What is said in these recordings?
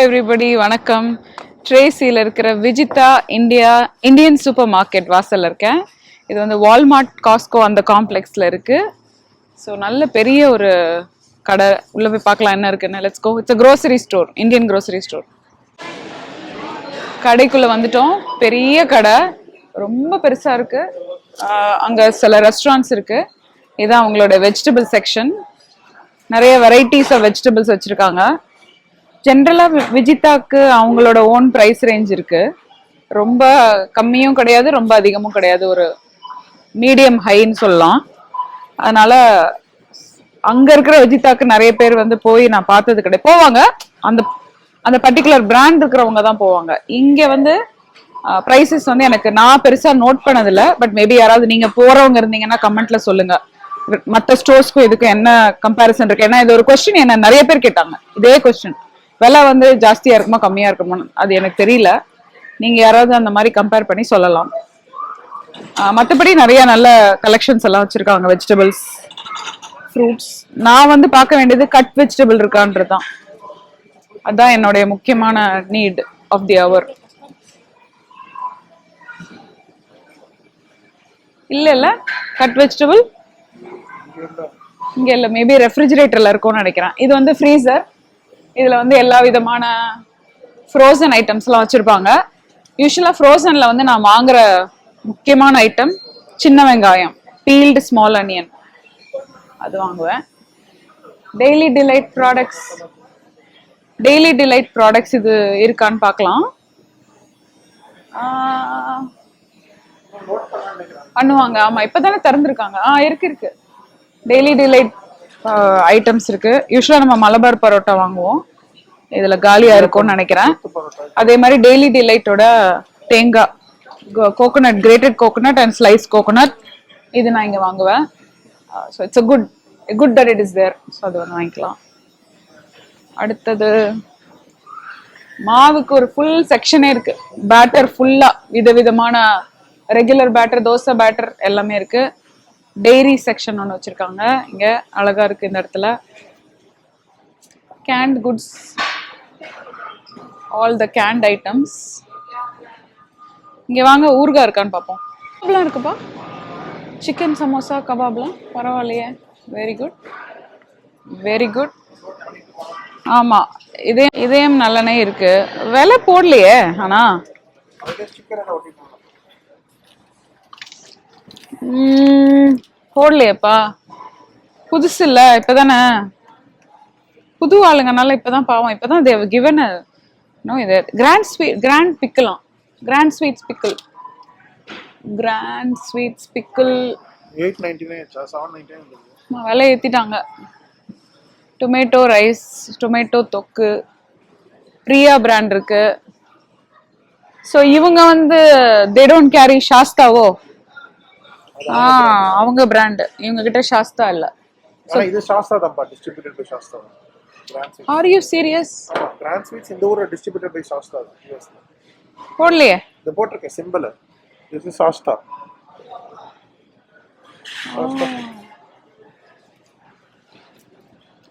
Everybody வணக்கம். ட்ரேசியில் இருக்கிற Vijitha Indian super market வாசல்ல இருக்கேன். இது வந்து வால்மார்ட் காஸ்கோ அந்த காம்ப்ளெக்ஸ்ல இருக்கு. ஸோ நல்ல பெரிய ஒரு கடை. உள்ள போய் பார்க்கலாம் என்ன இருக்குன்னு. Let's go. It's grocery store, Indian grocery store. கடைக்குள்ள வந்துட்டோம். பெரிய கடை, ரொம்ப பெருசா இருக்கு. அங்க சில ரெஸ்டாரண்ட்ஸ் இருக்கு. இதான் அவங்களோட வெஜிடபிள் செக்ஷன். நிறைய வெரைட்டிஸ் ஆஃப் வெஜிடபிள்ஸ் வச்சிருக்காங்க. ஜென்ரலா விஜிதாக்கு அவங்களோட ஓன் பிரைஸ் ரேஞ்ச் இருக்கு. ரொம்ப கம்மியும் கிடையாது, ரொம்ப அதிகமும் கிடையாது. ஒரு மீடியம் ஹைன்னு சொல்லலாம். அதனால அங்க இருக்கிற விஜிதாக்கு நிறைய பேர் வந்து போய் நான் பார்த்தது கிடையாது. போவாங்க, அந்த அந்த பர்டிகுலர் பிராண்ட் இருக்கிறவங்க தான் போவாங்க. இங்க வந்து ப்ரைஸஸ் வந்து எனக்கு நான் பெருசா நோட் பண்ணதில்லை. பட் மேபி யாராவது நீங்க போறவங்க இருந்தீங்கன்னா கமெண்ட்ல சொல்லுங்க, மற்ற ஸ்டோர்ஸ்க்கும் இதுக்கும் என்ன கம்பேரிசன் இருக்கு. ஏன்னா இது ஒரு கொஸ்டின் என்ன நிறைய பேர் கேட்டாங்க. இதே கொஸ்டின், விலை வந்து ஜாஸ்தியா இருக்குமா கம்மியா இருக்குமா அது எனக்கு தெரியல. நீங்க யாராவது அந்த மாதிரி கம்பேர் பண்ணி சொல்லலாம். மற்றபடி நிறைய நல்ல கலெக்ஷன்ஸ் எல்லாம் வச்சிருக்காங்க. Vegetables, fruits. நான் வந்து பார்க்க வேண்டியது கட் வெஜிடபிள் இருக்கான்றதுதான். அதான் என்னுடைய முக்கியமான நீட் ஆஃப் தி அவர். இல்ல கட் வெஜிடபிள் இங்க இல்ல. மேபி ரெஃப்ரிஜிரேட்டர்ல இருக்கும்னு நினைக்கிறேன். இது வந்து ஃப்ரீசர். இதுல வந்து எல்லா விதமான ஃப்ரோசன் ஐட்டம்ஸ் எல்லாம் வச்சிருப்பாங்க. யூஸ்வலா ஃப்ரோசன்ல வந்து நான் வாங்குற முக்கியமான ஐட்டம் சின்ன வெங்காயம், பீல்டு ஸ்மால் அனியன், அது வாங்குவேன். டெய்லி டிலைட் ப்ராடக்ட்ஸ் இது இருக்கான்னு பார்க்கலாம். பண்ணுவாங்க. ஆமா, இப்பதானே திறந்திருக்காங்க. இருக்கு. டெய்லி டிலைட் ஐட்டம்ஸ் இருக்கு. யூஸ்வலா நம்ம மலபார் பரோட்டா வாங்குவோம், இதுல காலியா இருக்கும்னு நினைக்கிறேன். அதே மாதிரி டெய்லி டிலைட்டோட தேங்காய், coconut, grated coconut and slice coconut, இது நான் இங்க வாங்குவேன். So it's good that it is there. ஸோ அது வந்து வாங்கிக்கலாம். அடுத்தது மாவுக்கு ஒரு ஃபுல் செக்ஷனே இருக்கு. பேட்டர் ஃபுல்லா விதவிதமான ரெகுலர் பேட்டர், தோசை பேட்டர் எல்லாமே இருக்கு. டெய்ரி செக்ஷன் ஒன்று வச்சிருக்காங்க. இங்க அழகா இருக்கு. இந்த இடத்துல canned goods, all the canned items. இங்க வாங்க, ஊர்கா இருக்கான்னு பார்ப்போம். கபாப்லாம் இருக்குப்பா. சிக்கன் சமோசா கபாப்லாம் பரவாயில்லையே. Very good, very good. ஆமா, இதயம் நல்லெண்ணெய் இருக்கு. விலை போடலையே. ஆனா போடலையேப்பா. புதுசு இல்ல, இப்பதானே புது ஆளுங்கனால இப்பதான் பாவம். இப்பதான் தேவ கிவன் நோ. இது கிராண்ட் பிக்கலாம். கிராண்ட் ஸ்வீட்ஸ் பிக்கிள் 899 799 விலை ஏத்திட்டாங்க. டொமேட்டோ ரைஸ், டொமேட்டோ தொக்கு, பிரியா பிராண்ட் இருக்கு. ஸோ இவங்க வந்து தே டோன்ட் கேரி சாஸ்தாவோ. அவங்க பிராண்ட். இவங்க கிட்ட சாஸ்தா இல்ல. இது சாஸ்தா தான், distributed by Sastha. Are you serious? Grand Sweets இந்த ஊர்ல டிஸ்ட்ரிபியூட்டட் பை சாஸ்தா தான். யுஎஸ்ல போடலையே. இது போட்டிருக்க சிம்பிள். This is Sastha.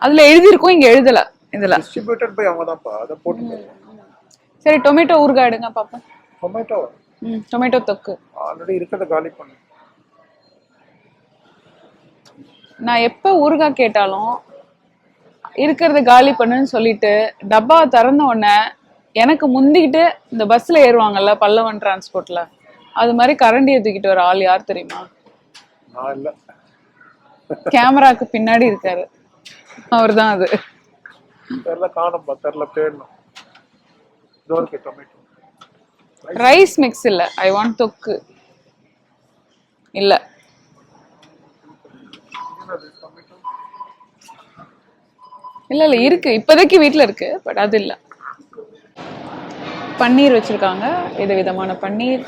அதுல எழுதி இருக்கும், இங்க எழுதல. இதுல டிஸ்ட்ரிபியூட்டட் பை அவங்க தான்ப்பா, அத போட்டுருக்காங்க. சரி, டொமேட்டோ ஊறுகாய் எடுங்க பாப்போம். டொமேட்டோ தொக்கு ஆல்ரெடி இருக்கத காலி பண்ணு. நான் எப்ப ஊறுகாய் கேட்டாலும் இருக்கிறத காலி பண்ணுன்னு சொல்லிட்டு டப்பா திறந்த உடனே எனக்கு முந்திக்கிட்டு இந்த பஸ்ல ஏறுவாங்கல்ல, பல்லவன் டிரான்ஸ்போர்ட்ல, அது மாதிரி கரண்டியை தூக்கிட்டு வர ஆள் யார் தெரியுமா? நான் இல்ல. கேமராக்கு பின்னாடி இருக்காரு, அவர் தான் அது. தெரியல, காணோம்பா, தெரியல, தேடணும். ரைஸ் மிக்ஸ் இல்ல. ஐ வாண்ட் தொக்கு. இல்ல, இல்ல இருக்கு, இப்போதைக்கு வீட்டுல இருக்கு. பட் அது இல்ல. பன்னீர் வச்சிருக்காங்க, விதவிதமான பன்னீர்.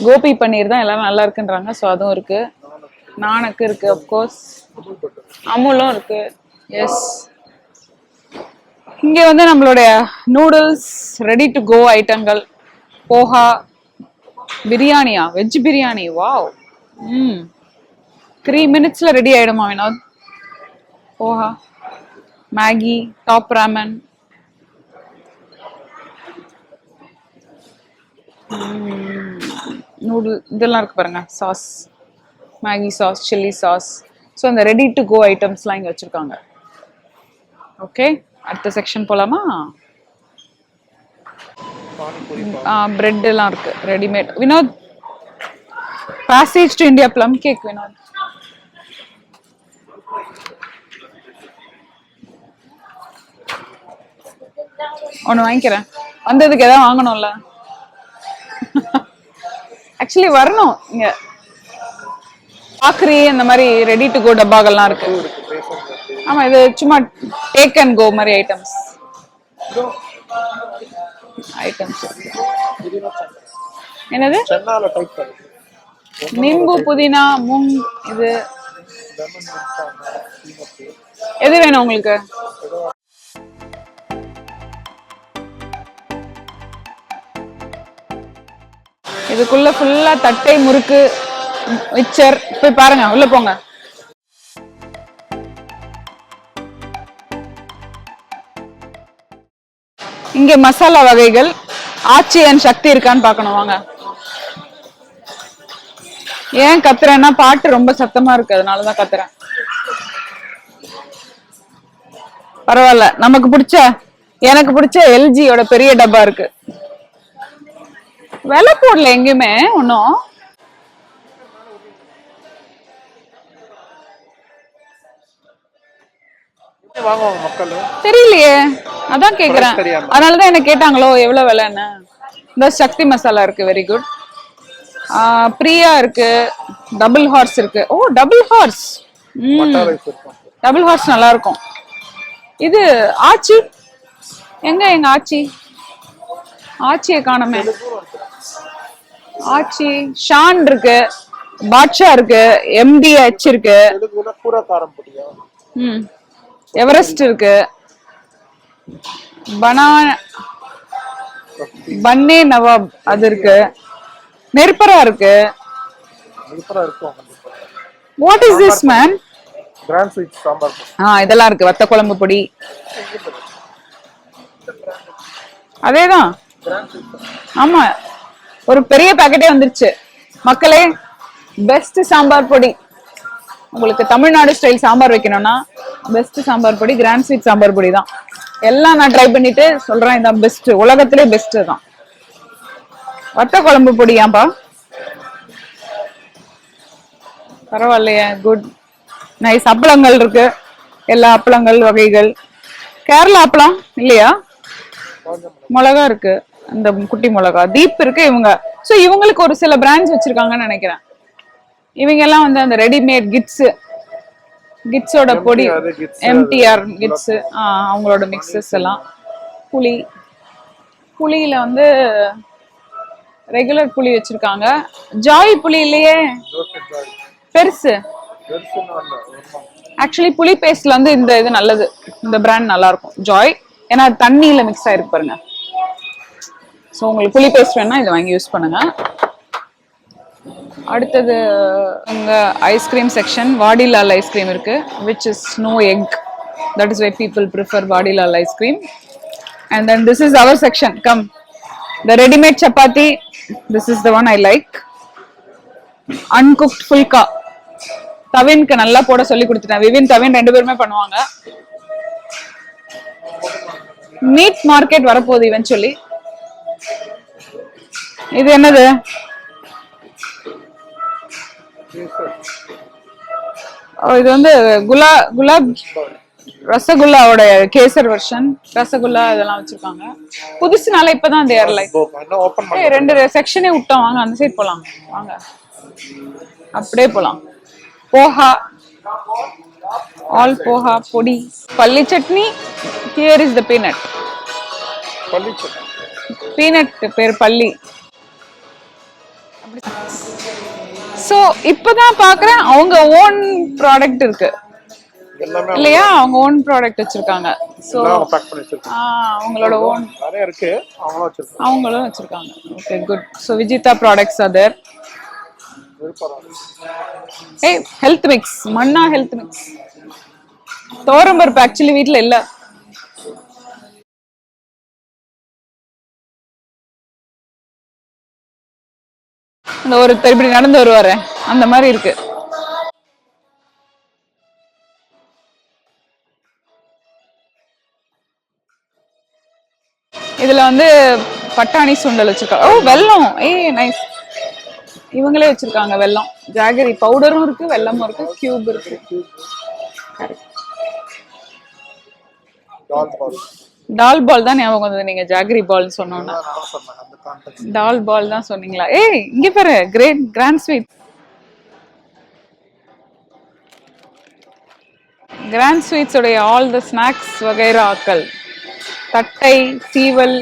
கோபி பன்னீர் தான் எல்லாரும் நல்லா இருக்குன்றாங்க. ஸோ அதுவும் இருக்கு. நானக்கு இருக்கு, அப்கோர்ஸ். அமுலும் இருக்கு. எஸ். இங்க வந்து நம்மளுடைய நூடுல்ஸ், ரெடி டு கோ ஐட்டங்கள், போஹா, பிரியாணியா, வெஜ் பிரியாணி. வாவ். 3 minutesல ரெடி ஆயிடுமா Vinod? Poha, Maggi, top ramen, noodle இதெல்லாம் இருக்கு பாருங்க, sauce, Maggi sauce, chilli sauce. So அந்த ரெடி டு கோ ஐட்டம்ஸ்லாம் இங்கே வச்சுருக்காங்க. ஓகே, அடுத்த செக்ஷன் போகலாமா? பானிபூரி பிரெட் எல்லாம் இருக்கு readymade. Vinod, passage to India plum cake Vinod. ஒன்று வாங்கிக்கிறேன், வந்ததுக்கு எதாவது வாங்கணும்ல. ஆக்சுவலி வரணும் இங்க. பாக்கரி அந்த மாதிரி ரெடி டு கோ டப்பாக்கள்லாம் இருக்கு. ஆமா, இது சும்மா டேக் அண்ட் கோ மாதிரி ஐட்டம்ஸ். என்னது? சென்னால டைப் பண்ணு. நிம்பு, புதினா, மூங். இது எது வேணும் உங்களுக்கு? இதுக்குள்ள ஃபுல்லா தட்டை, முறுக்கு, மிச்சர். போய் பாருங்க, உள்ள போங்க. இங்க மசாலா வகைகள், ஆச்சி அண்ட் சக்தி இருக்கான்னு பார்க்கணும் வாங்க. ஏன் கத்துறேன்னா பாட்டு ரொம்ப சத்தமா இருக்கு, அதனாலதான் கத்துறேன். பரவாயில்ல, நமக்கு பிடிச்ச, எனக்கு பிடிச்ச எல்ஜியோட பெரிய டப்பா இருக்கு. விலை போடல எங்கேயுமே ஒன்னும். வாங்குவாங்க மக்கள். தெரியலையே, அதான் கேக்குறேன். அதனாலதான் என்ன கேட்டாங்களோ எவ்வளவு விலைன்னு. இந்த சக்தி மசாலா இருக்கு, வெரி குட். பிரியா இருக்கு, டபுள் ஹார்ஸ் இருக்கு. ஓ, டபுள் ஹார்ஸ். டபுள் ஹார்ஸ் நல்லா இருக்கும். இது ஆச்சி எங்க? எங்க ஆச்சி? ஆச்சியை காணமே. ஆச்சி ஷான் இருக்கு, பாட்ஷா இருக்கு, MDH இருக்கு, எவரெஸ்ட் இருக்கு, பன்னே நவாப் அது இருக்கு, நெருப்பரா இருக்கு. What is this man? Grand Sweet sambar. இதெல்லாம் இருக்கு, வத்த குழம்பு பொடி. அதேதான். ஆமா, ஒரு பெரிய பாக்கெட்டே வந்துருச்சு மக்களே. பெஸ்ட் சாம்பார் பொடி. உங்களுக்கு தமிழ்நாடு ஸ்டைல் சாம்பார் வைக்கணும்னா பெஸ்ட் சாம்பார் பொடி கிராண்ட் ஸ்வீட் சாம்பார் பொடி தான். எல்லாம் நான் ட்ரை பண்ணிட்டு சொல்றேன், இதான் பெஸ்ட், உலகத்திலே பெஸ்ட் தான். வத்த குழம்பு பொடியாம்பா, பரவாயில்லையே, குட் நைஸ். அப்பளங்கள் இருக்கு, எல்லா அப்பளங்கள் வகைகள். கேரளா அப்பளம் இல்லையா? மிளகா இருக்கு, இந்த குட்டி மிளகா. தீப் இருக்கு. இவங்க சோ இவங்களுக்கு ஒரு சில பிராண்ட்ஸ் வச்சிருக்காங்கன்னு நினைக்கிறேன். இவங்க எல்லாம் வந்து அந்த ரெடிமேட் கிட்ஸோட பொடி, MTR கிட்ஸ், அவங்களோட மிக்சஸ் எல்லாம். புளியில வந்து ரெகுலர் புளி வச்சிருக்காங்க. ஜாய் புளி இல்லையே, பெருசு. ஆக்சுவலி புளி பேஸ்ட்ல வந்து இந்த இது நல்லது, இந்த பிராண்ட் நல்லா இருக்கும், ஜாய். ஏன்னா தண்ணியில மிக்ஸ் ஆயிருக்கு பாருங்க. ஸோ உங்களுக்கு புளி பேஸ்ட் வேணா இதை வாங்கி யூஸ் பண்ணுங்க. அடுத்தது உங்க ஐஸ்கிரீம் செக்ஷன். வாடிலால் ஐஸ்கிரீம் இருக்கு, which is no egg. That is why people prefer Vadilal ice cream. And then this is our section. Come, the ready-made chapati. This is the one I like. Uncooked fulka. தவின்க்கு நல்லா போட சொல்லி கொடுத்துட்டேன். விவின், தவின் ரெண்டு பேருமே பண்ணுவாங்க. Meet market வரப்போகுது eventually. இது என்னது? இது வந்து குலாப் ரசகுல்லாவோட கேசர் வெர்ஷன். ரசகுல்லா இதெல்லாம் வச்சிருக்காங்க. புதுசுனால இப்பதான் தேர் லைக். ரெண்டு செக்ஷனே விட்டோம், வாங்க அந்த சைட் போலாம். வாங்க அப்படியே போலாம். போஹா, ஆல் போஹா பொடி. பல்லி chutney. Here is the peanut. Peanut பேர் பல்லி. சோ இப்பதான் பாக்குறேன் அவங்க ஓன் ப்ராடக்ட் இருக்கு இல்லையா? அவங்க ஓன் ப்ராடக்ட் வச்சிருக்காங்க. சோ அவங்களோட ஓன் நிறைய இருக்கு, அவங்களும் வச்சிருக்காங்க. Okay, good. So Vijitha products are there. ஏய், health mix, Manna health mix. தோரம்பருப்பு ஆக்சுவலி வீட்ல இல்ல. இந்த ஒருத்தர் இப்படி நடந்து வருவாரு அந்த மாதிரி இருக்கு. இதுல வந்து பட்டாணி சுண்டல் வச்சிருக்காங்க. ஓ வெல்லம், ஏய் நைஸ். இவங்களே வச்சிருக்காங்க வெல்லம். ஜாகரி பவுடரும் இருக்கு, வெல்லமும் இருக்கு, கியூப் இருக்கு. டால் பால். டால் பால் தான் ஞாபகம் வந்தது நீங்க ஜாகரி பால்னு சொன்னோன்னா. நான் சொன்னேன் அந்த கான்டெக்ட். டால் பால் தான் சொன்னீங்களா? ஏய் இங்க பாரு, கிராண்ட் ஸ்வீட். கிராண்ட் ஸ்வீட்ஸ் உடைய ஆல் தி ஸ்நாக்ஸ் வகைராக்கள், தட்டை, சீவல்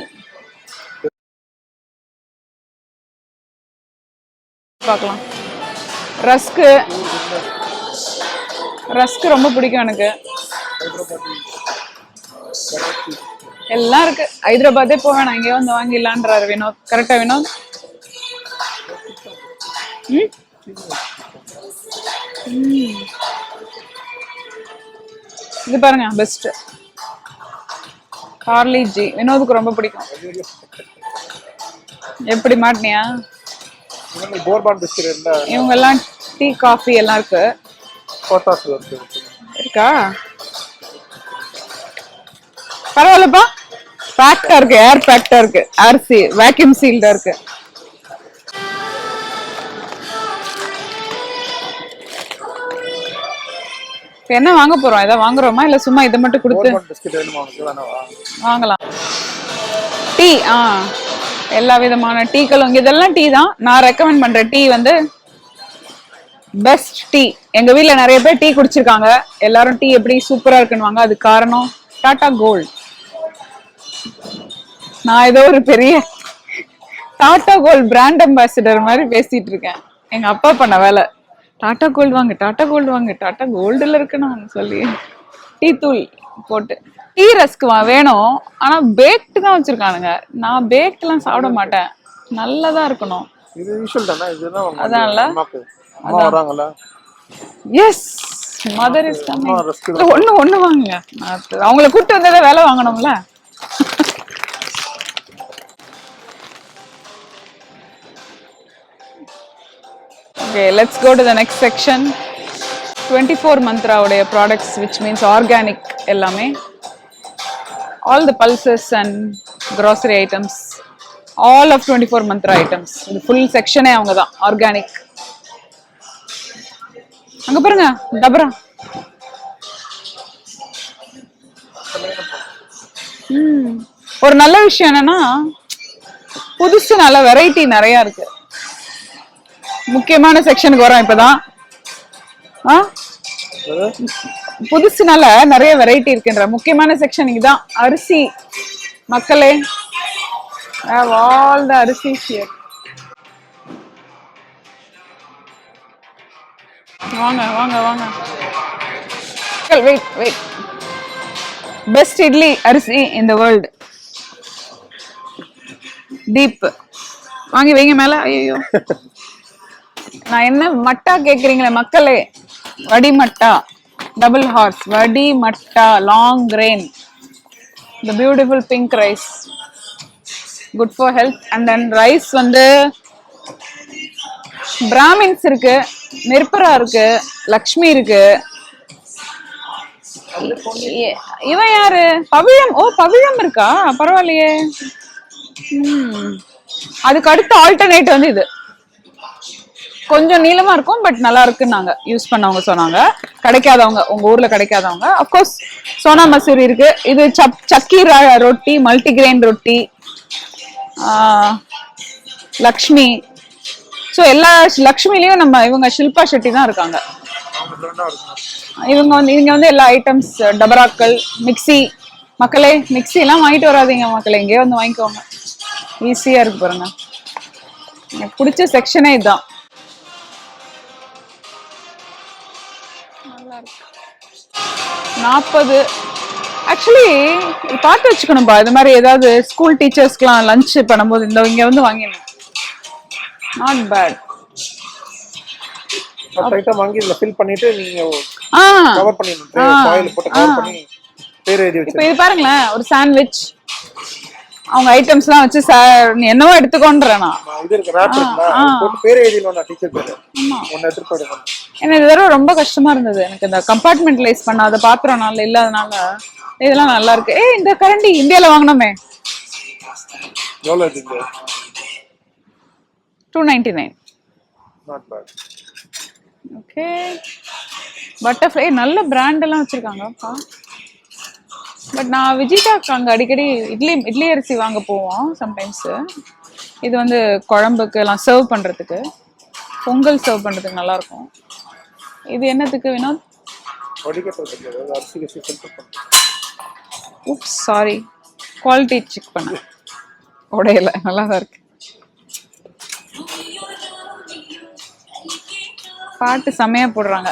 பார்க்கலாம். ரஸ்க்கு, ரஸ்க் ரொம்ப பிடிக்கும் எனக்கு. எல்லாம் இருக்கு. ஹைதராபாத்தே போவேன் நான், இங்கே வந்து வாங்கிடலான்றாரு வினோத். கரெக்டா வினோத்? ம்? இது பாருங்க பெஸ்ட். கார்லி ஜி வினோதுக்கு ரொம்ப பிடிக்கும். எப்படி மாட்டினியா? போர்பான் பிஸ்கட் இல்ல. இவங்க எல்லாம் டீ காஃபி எல்லாம் இருக்கு. கோத்தாஸ் இருக்கு. இருக்கா? பரவாயில்லப்பா. பேக்டா இருக்கு, ஏர் பேக்டா இருக்கு, ஏர் வேக்யூம் சீல்டா இருக்கு. என்ன வாங்க போறோம்? இதை வாங்குறோமா இல்ல சும்மா இதை மட்டும் கொடுத்து வாங்கலாம்? டீ, எல்லா விதமான டீக்களும் இங்க. இதெல்லாம் டீ தான். நான் ரெக்கமெண்ட் பண்ற டீ வந்து பெஸ்ட் டீ. எங்க வீட்ல நிறைய பேர் டீ குடிச்சிருக்காங்க. எல்லாரும் டீ எப்படி சூப்பரா இருக்குன்னு. அது காரணம் டாடா கோல்ட். நான் ஏதோ ஒரு பெரிய டாடா கோல்ட் பிராண்ட் அம்பாசிடர் மாதிரி பேசிட்டு இருக்கேன். எங்க அப்பா பண்ண வேலை. டாடா கோல்டு வாங்க, டாடா கோல்டு வாங்க, டாடா கோல்டுல இருக்கணும் சொல்லி டீ தூள் போட்டு. டீ ரஸ்க் வேணும், ஆனா பேக்டு தான் வச்சிருக்கானுங்க. நான் பேக்ட்லாம் சாப்பிட மாட்டேன். நல்லதா இருக்கணும். இது யூஷுவல் தானே. இதுதான் அதான்ல அம்மா வராங்கல. Yes mother is coming. ஒண்ணு வாங்குங்க. அவங்கள கூப்பிட்டு வந்தத வேலை வாங்கணும்ல. Okay, let's go to the next section. 24 Mantra உடைய products, which means organic எல்லாமே. All the pulses and grocery items, all of 24 Mantra items. இந்த full sectionே அவங்க தான் organic. அங்க பாருங்க டபரா. ஒரு நல்ல விஷயம் என்னன்னா புதுசு நல்ல வெரைட்டி நிறைய இருக்கு. முக்கியமான செக்ஷனுக்கு வரோம் இப்பதான். புதுசுனால நிறைய வெரைட்டி இருக்குன்ற முக்கியமான செக்ஷன் இதுதான். அரிசி மக்களே, all the அரிசி here. வாங்க வாங்க வாங்க. Wait wait. பெஸ்ட் இட்லி அரிசி இன் தி வேர்ல்ட். டீப் வாங்கி வைங்க மேல. ஐயோ நான் என்ன மட்டா கேக்குறீங்களே மக்களே. வடி மட்டா, டபுள் ஹார்ஸ் வடி matta, long grain, the beautiful pink rice, good for health. And then rice வந்து பிராமின்ஸ் இருக்கு, நிர்பரா இருக்கு, லக்ஷ்மி இருக்கு. இவன் யாரு? பவிழம். ஓ பவிழம் இருக்கா? பரவாயில்லையே. அதுக்கு அடுத்த ஆல்டர்னேட் வந்து இது கொஞ்சம் நீளமா இருக்கும், பட் நல்லா இருக்குன்னு நாங்க யூஸ் பண்ணவங்க சொன்னாங்க. கிடைக்காதவங்க, உங்க ஊர்ல கிடைக்காதவங்க, அப்கோர்ஸ் சோனா மசூரி இருக்கு. இது சக்கி ரொட்டி, மல்டிகிரெயின் ரொட்டி, லக்ஷ்மி. ஸோ எல்லா லக்ஷ்மிலையும் நம்ம இவங்க ஷில்பா ஷெட்டி தான் இருக்காங்க. இவங்க வந்து எல்லா ஐட்டம்ஸ், டபராக்கள், மிக்சி. மக்களே மிக்சி எல்லாம் வாங்கிட்டு வராதீங்க மக்களே, இங்கே வந்து வாங்கிக்கோங்க. ஈஸியா இருக்கு பாருங்க. எனக்கு பிடிச்ச செக்ஷனே இதுதான். 40. ஆக்சுவலி பார்த்து வச்சுக்கணும்பா. இது மாதிரி ஏதாவது ஸ்கூல் டீச்சர்ஸ்க்குலாம் லஞ்ச் பண்ணும்போது இந்த இங்க வந்து வாங்கிடணும். Not bad. ஐட்டம் வாங்கி இதுல ஃபில் பண்ணிட்டு நீங்க கவர் பண்ணிடணும். ஃபாயில் போட்டு கவர் பண்ணி பேர் எழுதி வச்சிருங்க. இப்போ இது பாருங்களேன், ஒரு சாண்ட்விச் அவங்க ஐட்டம்ஸ்லாம் வச்சு சார் நீ என்னவோ எடுத்துக்கோன்றேன் நான். இது இருக்கு ரேப் இருக்குல போட்டு பேர் எழுதிடணும் நான் டீச்சர் பேரு ஒன்னு எடுத்து போடுங்க. எனக்கு இது தடவை ரொம்ப கஷ்டமா இருந்தது எனக்கு இந்த கம்பார்ட்மெண்டலைஸ் பண்ணாத பாத்திரம் நாள் இல்லாதனால இதெல்லாம் நல்லா இருக்கு. ஏய் இந்த கரண்டி இந்தியால வாங்கினோமே எவ்வளவு இது? 299. Not bad. ஓகே பட்டர்ஃப்ளை நல்ல பிராண்ட் எல்லாம் வச்சிருக்காங்கப்பா. பட் நான் விஜிதாக்கு அங்கே அடிக்கடி இட்லி அரிசி வாங்க போவோம் சம்டைம்ஸ். இது வந்து குழம்புக்கு எல்லாம் சர்வ் பண்ணுறதுக்கு, பொங்கல் சர்வ் பண்ணுறதுக்கு நல்லாயிருக்கும். இது என்னத்துக்கு வினோத்? உப்ஸ் சாரி, குவாலிட்டி செக் பண்ண உடையல, நல்லா தான் இருக்கு. பாட்டு செமையாக போடுறாங்க.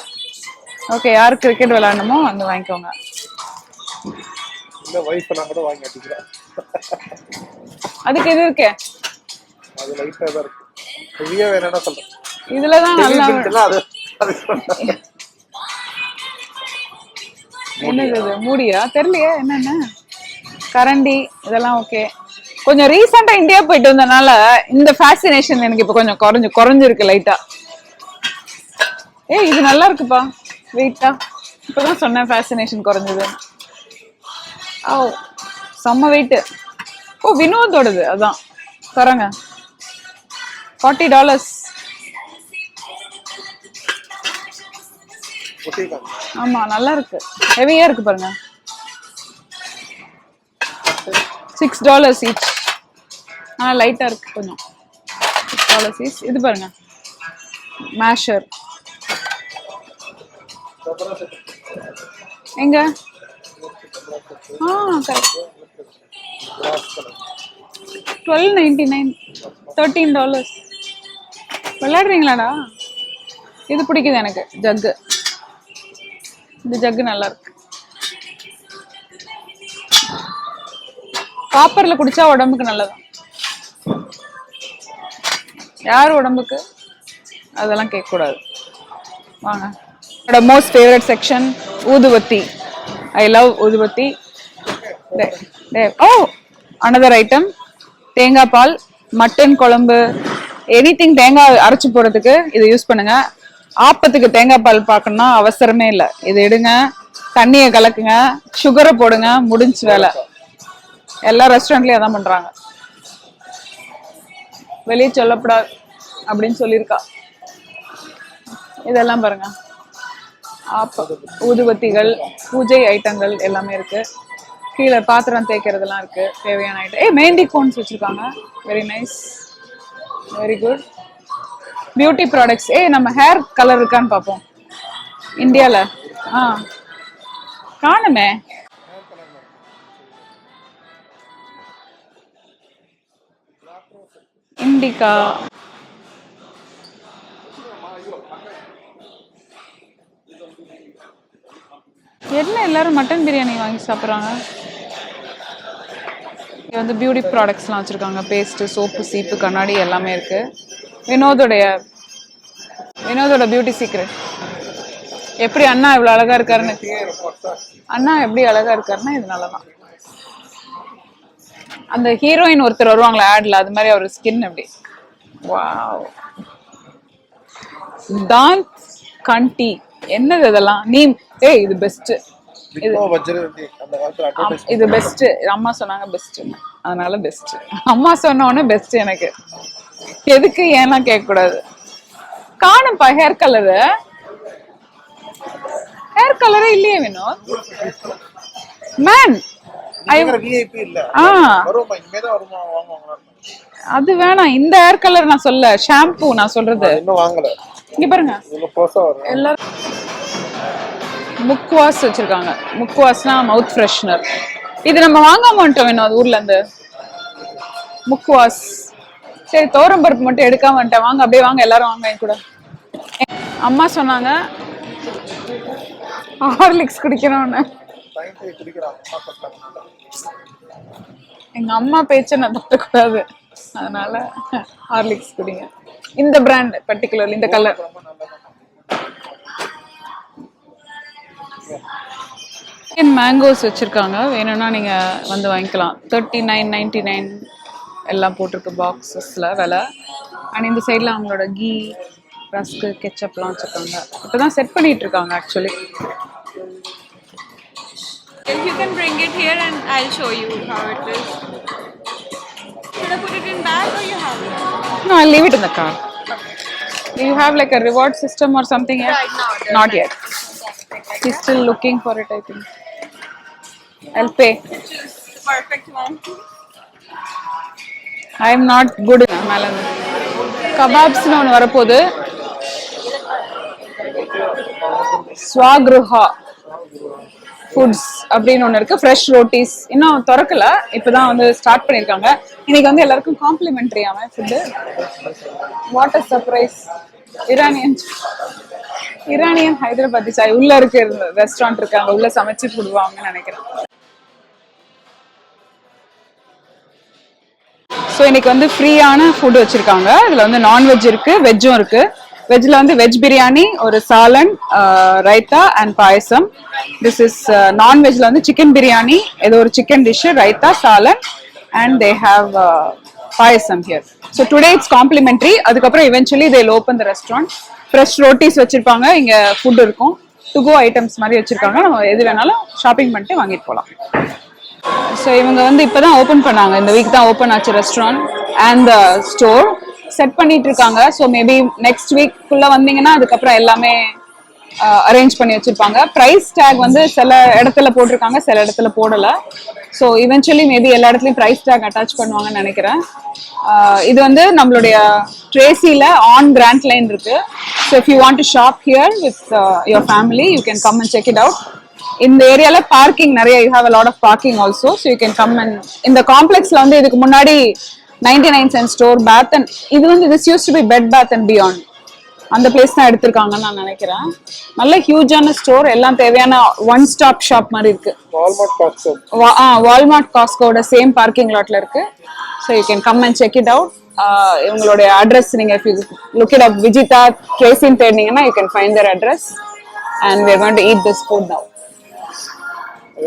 ஓகே யார் கிரிக்கெட் விளையாடணுமோ அங்கே வாங்கிக்கோங்க. இந்த வைஃப் நான் கூட வாங்கி அடிக்கிறேன். அதுக்கு எது இருக்கு? அது லைட்டா தான் இருக்கு. ஹெவியா வேணும்னா சொல்றேன். இதுல தான் நல்லா அது என்னது இது? மூடியா தெரியலையே என்னென்ன. கரண்டி இதெல்லாம் ஓகே. கொஞ்சம் ரீசெண்டா இந்தியா போயிட்டு வந்தனால இந்த ஃபேசினேஷன் எனக்கு இப்ப கொஞ்சம் குறைஞ்சிருக்கு லைட்டா. இது நல்லா இருக்குப்பா வெயிட்டா. இப்பதான் சொன்னேன் ஃபேசினேஷன் குறைஞ்சது. ஓ செம்ம வெயிட். ஓ வினோதோடது அதான் தரங்க $40. ஆமா நல்லா இருக்கு, ஹெவியா இருக்கு பாருங்க. $6 ஈச். லைட்டா இருக்கு கொஞ்சம். $6 ஈச். இது பாருங்க மேஷர். எங்க? கரெக்ட். $12.99. $13. விளையாடுறீங்களாடா? இது பிடிக்குது எனக்கு. ஜக்கு, இந்த ஜக்கு நல்லா இருக்கு. காப்பர்ல குடிச்சா உடம்புக்கு நல்லதான். யார் உடம்புக்கு அதெல்லாம் கேட்க கூடாது. வாங்க என்னோட மோஸ்ட் ஃபேவரட் செக்ஷன் ஊதுவத்தி. ஐ லவ் ஊதுவத்தி. ஓ அனதர் ஐட்டம் தேங்காய் பால், மட்டன் குழம்பு, எனிதிங் தேங்காய் அரைச்சு போடுறதுக்கு இது யூஸ் பண்ணுங்க. ஆப்பத்துக்கு தேங்காய் பால் பார்க்கணும்னா அவசரமே இல்லை, இது எடுங்க, தண்ணியை கலக்குங்க, சுகரை போடுங்க, முடிஞ்சு வேலை. எல்லா ரெஸ்டாரண்ட்லயும் அதான் பண்றாங்க. வெளியே சொல்லப்படாது அப்படின்னு சொல்லியிருக்கா. இதெல்லாம் பாருங்க ஊதுவத்திகள், பூஜை ஐட்டங்கள் எல்லாமே இருக்கு. கீழே பாத்திரம் தேய்க்கிறதுலாம் இருக்கு, தேவையான ஐட்டம். மெஹந்தி கோன்ஸ் வச்சிருக்காங்க, very nice, very good. Beauty products. நம்ம ஹேர் கலர் இருக்கான்னு பார்ப்போம் இந்தியால. காணுமே. இண்டிகா. என்ன எல்லாரும் மட்டன் பிரியாணி வாங்கி சாப்பிட்றாங்க? இங்கே வந்து பியூட்டி ப்ராடக்ட்ஸ்லாம் வச்சுருக்காங்க. பேஸ்ட்டு, சோப்பு, சீப்பு, கண்ணாடி எல்லாமே இருக்குது. வினோதோட பியூட்டி சீக்ரெட். எப்படி அண்ணா இவ்வளோ அழகாக இருக்காருன்னு, அண்ணா எப்படி அழகாக இருக்காருன்னா இதனால தான். அந்த ஹீரோயின் ஒருத்தர் வருவாங்களா ஆட்ல, அது மாதிரி அவர் ஸ்கின் எப்படி. வாவ். தாந்த் கண்டி என்னது இதெல்லாம்? நீம். இது பெஸ்ட். இது பெஸ்ட். அம்மா சொன்னாங்க பெஸ்ட், அதனால பெஸ்ட். அம்மா சொன்ன உடனே பெஸ்ட். எனக்கு எதுக்கு ஏன்னா கேட்க கூடாது. காணும்பா ஹேர் கலரு. ஹேர் கலரே இல்லையே வினோத். மேன் அது வேணாம். இந்த ஹேர் கலர் நான் சொல்ல, ஷாம்பு நான் சொல்றது. இங்க பாருங்க எல்லாரும் முக்வாஸ் வச்சிருக்காங்க. முக்வாஸ்னா மவுத் ஃப்ரெஷ்னர். இது நம்ம வாங்காம வந்துட்டோம் வேணும் அது ஊர்ல இருந்து. முக்வாஸ். சரி தோரம் பருப்பு மட்டும் எடுக்காம வந்துட்டேன். வாங்க அப்படியே வாங்க, எல்லாரும் வாங்க என் கூட. அம்மா சொன்னாங்க ஹார்லிக்ஸ் குடிக்கணும்னு. எங்க அம்மா பேச்ச நான் தட்டக்கூடாது, அதனால ஹார்லிக்ஸ் குடிங்க. இந்த பிராண்ட் பர்டிகுலர்லி இந்த கலர். மேங்கோஸ் வச்சுருக்காங்க, வேணும்னா நீங்கள் வந்து வாங்கிக்கலாம். 39.99 எல்லாம் போட்டிருக்கு பாக்ஸஸில் விலை. அண்ட் இந்த சைடில் அவங்களோட கீ, ரஸ்க்கு, கெச்சப்லாம் வச்சுருக்காங்க. இப்போ தான் செட் பண்ணிட்டு இருக்காங்க actually. If you can bring it here and I'll show you how it is. Should I put it in bag or you have it? No, I'll leave it in the car. Do you have like a reward system or something yet? Right now, Not yet. He's still looking for it, I think. I'll pay. choose the perfect one. I am not good in Malan. Kebabs ஒன்று வரப்போகுது. ஸ்வாக்ருஹா foods அப்படின்னு ஒன்று இருக்கு. Fresh rotis இன்னும் திறக்கல, இப்போதான் வந்து start பண்ணியிருக்காங்க. இன்னைக்கு வந்து எல்லாருக்கும் காம்ப்ளிமெண்ட்ரியாம food. What a surprise! Iranian Hyderabadi chai உள்ள இருக்கு. ரெஸ்டாரண்ட் இருக்காங்க, உள்ள சமைச்சு போடுவாங்கன்னு நினைக்கிறேன். ஸோ இன்னைக்கு வந்து ஃப்ரீயான ஃபுட் வச்சிருக்காங்க. இதுல வந்து நான்வெஜ் இருக்கு, வெஜ்ஜும் இருக்கு. வெஜ்ல வந்து வெஜ் பிரியாணி, ஒரு salan, raita and payasam. This is நான்வெஜ்ல வந்து சிக்கன் பிரியாணி, ஏதோ ஒரு chicken dish, raita, salan and they have payasam here. So today it's complimentary. அதுக்கப்புறம் eventually they'll open the restaurant. Fresh rotis வச்சிருப்பாங்க, இங்க ஃபுட் இருக்கும். டு கோ ஐட்டம்ஸ் மாதிரி வச்சிருக்காங்க, நம்ம எது வேணாலும் ஷாப்பிங் பண்ணிட்டு வாங்கிட்டு போகலாம். ஸோ இவங்க வந்து இப்போதான் ஓப்பன் பண்ணாங்க, இந்த வீக் தான் ஓப்பன் ஆச்சு ரெஸ்டாரண்ட் அண்ட் ஸ்டோர். செட் பண்ணிட்டு இருக்காங்க. ஸோ மேபி நெக்ஸ்ட் வீக்குள்ள வந்தீங்கன்னா அதுக்கப்புறம் எல்லாமே அரேஞ்ச் பண்ணி வச்சிருப்பாங்க. ப்ரைஸ் டேக் வந்து சில இடத்துல போட்டிருக்காங்க, சில இடத்துல போடல. ஸோ இவென்ச்சுவலி மேபி எல்லா இடத்துலையும் ப்ரைஸ் டேக் அட்டாச் பண்ணுவாங்கன்னு நினைக்கிறேன். இது வந்து நம்மளுடைய ட்ரேசியில் ஆன் கிராண்ட் லைன் இருக்கு. So if you want to shop here with your family you can come and check it out. இந்த ஏரியால பார்க்கிங் நிறைய, you have a lot of parking also, so you can come and இந்த காம்ப்ளெக்ஸ்ல வந்து இதுக்கு முன்னாடி 99 cent store, path and இது வந்து this used to be bed bath and beyond, அந்த பிளேஸ் தான் எடுத்திருக்காங்கன்னு நான் நினைக்கிறேன். நல்ல ஹியூஜான ஸ்டோர், எல்லாம் தேவையான ஒன் ஸ்டாப் ஷாப் மாதிரி இருக்கு. வால்மார்ட் காஸ்கோட சேம் பார்க்கிங் லாட்ல இருக்கு. So you can come and check it out. இவங்களுடைய அட்ரஸ் நீங்க if you look it up, Vijitha ட்ரேசின்னு தேடினீங்கன்னா you can find their address and we are going to eat this food now.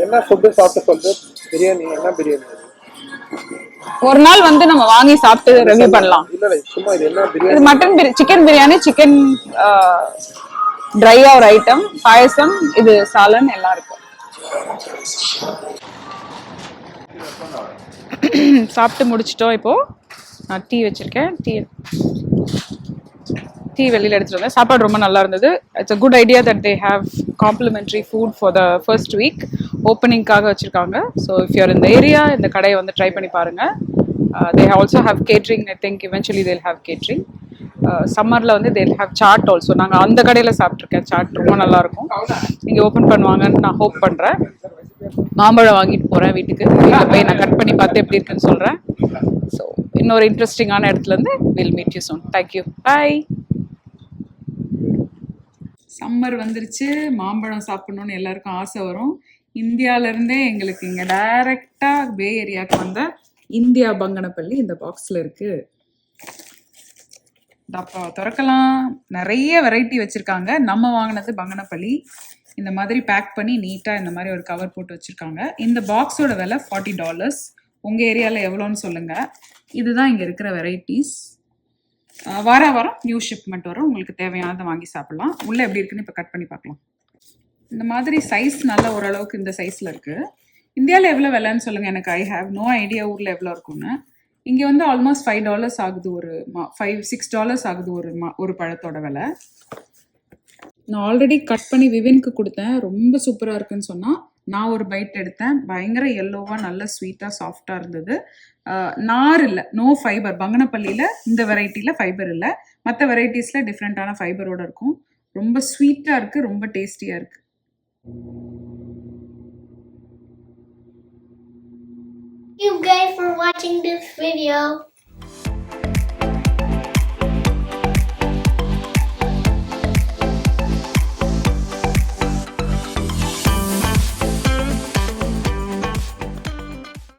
என்ன food சாப்பிட்டு சொல்லு. பிரியாணி என்ன பிரியாணி? ஒரு நாள் வந்து நம்ம வாங்கி சாப்பிட்டு ரிவ்யூ பண்ணலாம். இல்ல சும்மா இது என்ன பிரியாணி? இது மட்டன் சிக்கன் பிரியாணி, சிக்கன் ட்ரையா ஒரு ஐட்டம், பாயசம், இது சாலன் எல்லாம் இருக்கு. சாப்பிட்டு முடிச்சிட்டோம். இப்போ நான் டீ வச்சிருக்கேன். டீ வெளியில் எடுத்துட்டு வந்தேன். சாப்பாடு ரொம்ப நல்லா இருந்தது. It's a good idea that they have complimentary food for the first week. ஓப்பனிங்காக வச்சுருக்காங்க. ஸோ இஃப் யூஆர் இந்த ஏரியா, இந்த கடையை வந்து ட்ரை பண்ணி பாருங்கள். They also have catering. I think eventually they'll have catering. சம்மரில் வந்து தேல் ஹேவ் சாட் ஆல்சோ. நாங்கள் அந்த கடையில் சாப்பிட்ருக்கேன், சாட் ரொம்ப நல்லாயிருக்கும். இங்கே ஓப்பன் பண்ணுவாங்கன்னு நான் ஹோப் பண்ணுறேன். மாம்பழம் வாங்கிட்டு போகிறேன் வீட்டுக்கு. வீட்டில் போய் நான் கட் பண்ணி பார்த்து எப்படி இருக்குன்னு சொல்கிறேன். ஸோ இன்னொரு இன்ட்ரெஸ்டிங்கான இடத்துலேருந்து will meet you soon. Thank you, bye. Summer வந்துருச்சு, மாம்பழம் சாப்பிடணும்னு எல்லாருக்கும் ஆசை வரும். இந்தியாவிலேருந்தே எங்களுக்கு இங்கே டைரெக்டாக பே ஏரியாவுக்கு வந்த இந்தியா பங்கனப்பள்ளி இந்த பாக்ஸில் இருக்குது. டப்பா திறக்கலாம். நிறைய வெரைட்டி வச்சுருக்காங்க. நம்ம வாங்கினது பங்கனப்பள்ளி. இந்த மாதிரி பேக் பண்ணி நீட்டாக இந்த மாதிரி ஒரு கவர் போட்டு வச்சுருக்காங்க. இந்த பாக்ஸோட விலை $40. உங்கள் ஏரியாவில் எவ்வளோன்னு சொல்லுங்கள். இதுதான் இங்கே இருக்கிற வெரைட்டிஸ். வாரம் நியூ ஷிப்மெண்ட் வரும். உங்களுக்கு தேவையானதை வாங்கி சாப்பிட்லாம். உள்ளே எப்படி இருக்குன்னு இப்போ கட் பண்ணி பார்க்கலாம். இந்த மாதிரி சைஸ் நல்ல ஓரளவுக்கு இந்த சைஸில் இருக்குது. இந்தியாவில் எவ்வளோ விலைன்னு சொல்லுங்கள் எனக்கு. ஐ ஹாவ் நோ ஐடியா ஊரில் எவ்வளோ இருக்குன்னு. இங்கே வந்து ஆல்மோஸ்ட் $5 ஆகுது, ஒரு $5-6 ஆகுது ஒரு பழத்தோட விலை. நான் ஆல்ரெடி கட் பண்ணி விவின்க்கு கொடுத்தேன். ரொம்ப சூப்பராக இருக்குன்னு சொன்னால் நான் ஒரு பைட் எடுத்தேன். பயங்கர எல்லோவாக நல்ல ஸ்வீட்டாக சாஃப்டாக இருந்தது. நார் இல்லை, நோ ஃபைபர். பங்கனப்பள்ளியில் இந்த வெரைட்டியில் ஃபைபர் இல்லை, மற்ற வெரைட்டிஸில் டிஃப்ரெண்ட்டான ஃபைபரோடு இருக்கும். ரொம்ப ஸ்வீட்டாக இருக்குது, ரொம்ப டேஸ்டியாக இருக்குது. Thank you guys for watching this video.